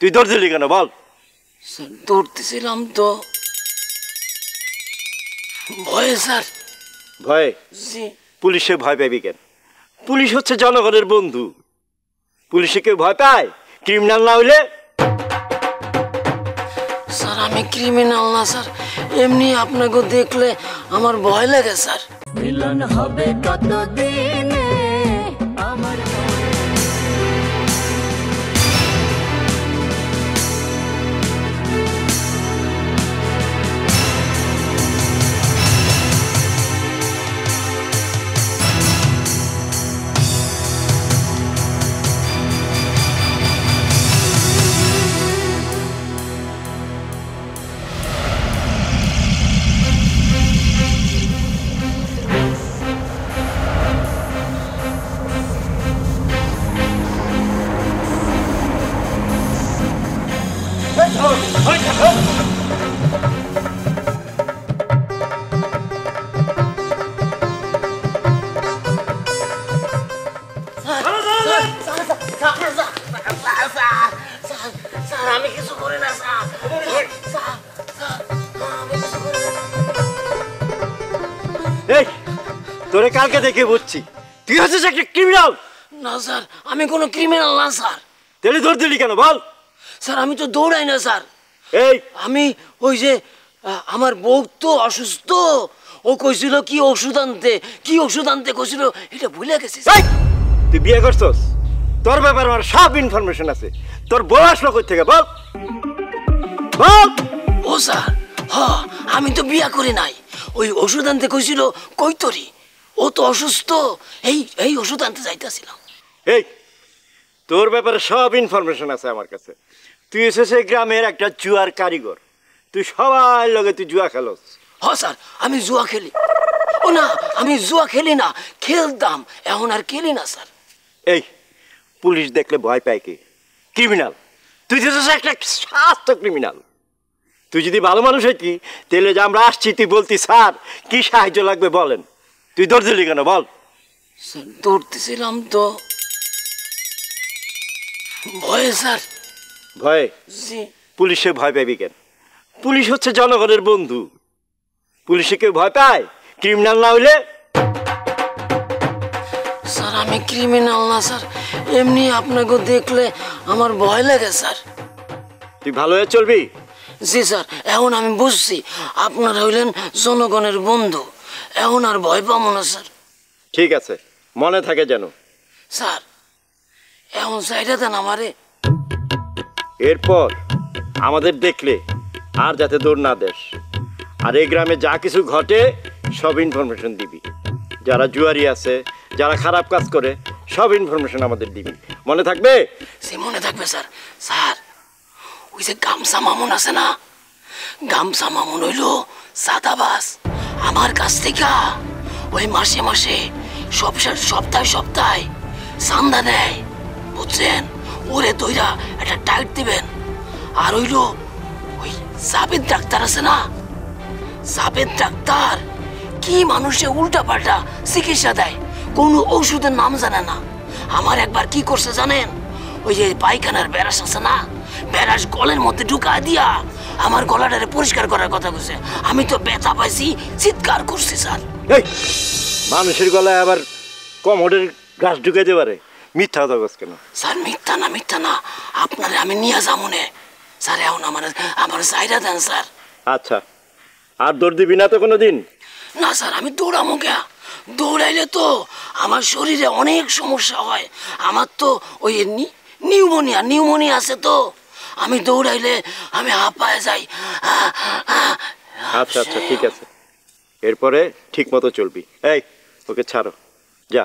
তুই দৌড় দিলি কেন বল? স্যার দৌড়তেছিলাম তো ভয়ে স্যার। ভয়ে? জি। পুলিশে ভয় পাবি কেন? পুলিশ হচ্ছে জনগণের বন্ধু। পুলিশে কেউ ভয় পায় ক্রিমিনাল না হইলে? স্যার আমি ক্রিমিনাল না স্যার, এমনি আপনাকে দেখলে আমার ভয় লাগে স্যার। মিলন হবে কতদিনে আমার আমি কিছু করি না স্যার। এই তোরে কালকে দেখে বুঝছি তুই হচ্ছিস একটা ক্রিমিনাল। না স্যার আমি কোনো ক্রিমিনাল না স্যার। তাহলে দৌড় দিলি কেন বল? স্যার আমি তো দৌড়াই না স্যার। এই আমি ওই যে আমার বউ তো অসুস্থ, ও কইছিল কি ওষুধ আনতে কইছিল, এটা ভুলে গেছি। তুই বিয়ে করছস? তোর ব্যাপারে আমার সব ইনফরমেশন আছে। তোর বউ আসলো কই থেকে বল? বল। ও স্যার আমি তো বিয়া করি নাই, ওই ওষুধ আনতে কইছিল কইতরি, ও তো অসুস্থ, এই ওষুধ আনতে যাইতেছিলাম। এই তোর ব্যাপারে সব ইনফরমেশন আছে আমার কাছে। তুই এসেছে গ্রামের একটা জুয়ার কারিগর, তুই সবার লগে তুই জুয়া খেলোস। স্যার আমি জুয়া খেলি। ও না আমি জুয়া খেলি না, খেলতাম, এখন আর খেলি না স্যার। এই পুলিশ দেখলে ভয় পায় কে? ক্রিমিনাল। তুই তো একটা স্বাস্থ্য ক্রিমিনাল। তুই যদি ভালো মানুষ হইতি তাহলে যে আমরা আসছি তুই বলতি স্যার কি সাহায্য লাগবে বলেন। তুই দৌড় দিলি কেন বল? স্যার দৌড়তেছিলাম তো ভয়ে স্যার। ভয়ে? জি। পুলিশে ভয় পাবি কেন? পুলিশ হচ্ছে জনগণের বন্ধু। পুলিশে কেউ ভয় পায় ক্রিমিনাল না হইলে? স্যার আমি ক্রিমিনাল না স্যার, এমনি আপনাকে দেখলে আমার ভয় লাগে স্যার। তুই ভালো হয়ে চলবি? জি স্যার, এখন আমি বুঝছি আপনারা হইলেন জনগণের বন্ধু, এখন আর ভয় পাবো না স্যার। ঠিক আছে, মনে থাকে যেন। স্যার এখন সাইডে দেন আমারে। এরপর আমাদের দেখলে আর যাতে দৌড় না দেস। আর এই গ্রামে যা কিছু ঘটে সব ইনফরমেশন দিবি। যারা জুয়ারি আছে, যারা খারাপ কাজ করে, সব ইনফরমেশন আমাদের দিবি। মনে থাকবে? সে মনে থাকবে স্যার। স্যার ওই যে গামছা মামুন আছে না, গামছা মামুন হইল সাদাবাস। আমার কাছ থেকে ওই মাসে মাসে সপ্তাহে চান্দা নেয়, বুঝছেন? ওরে দইরা একটা টাইট দিবেন। আর হইল ওই জাবেদ ডাক্তার আছে না, জাবেদ ডাক্তার কি মানুষে উল্টা পাল্টা চিকিৎসা দেয়, কোনো ওষুধের নাম জানে না। আমার একবার কি করছে জানেন? ওই যে পায়খানার ব্যারাস আছে না, ব্যারাস গলের মধ্যে ঢুকা দিয়া আমার গলাটারে পরিষ্কার করার কথা কইছে। আমি তো ব্যথা পাইছি, চিৎকার করছি স্যার। এই মানুষের গলায় আবার কমোডের গাছ ঢুকাইতে পারে? মিথ্যা কথা বলছ কেন? স্যার মিথ্যা না, আপনারে আমি নিয়ে যাবো নে স্যার। এখন আমার চাইরা দেন স্যার। আচ্ছা, আর দৌড় দিবি না তো কোনোদিন? না স্যার আমি দৌড়ামো কে? দৌড়াইলে তো আমার শরীরে অনেক সমস্যা হয়। আমার তো ওই নিউমোনিয়া আছে, তো আমি দৌড়াইলে আমি হাঁপায় যাই। আচ্ছা ঠিক আছে, এরপরে ঠিক মতো চলবি। এই ওকে ছাড়ো, যা।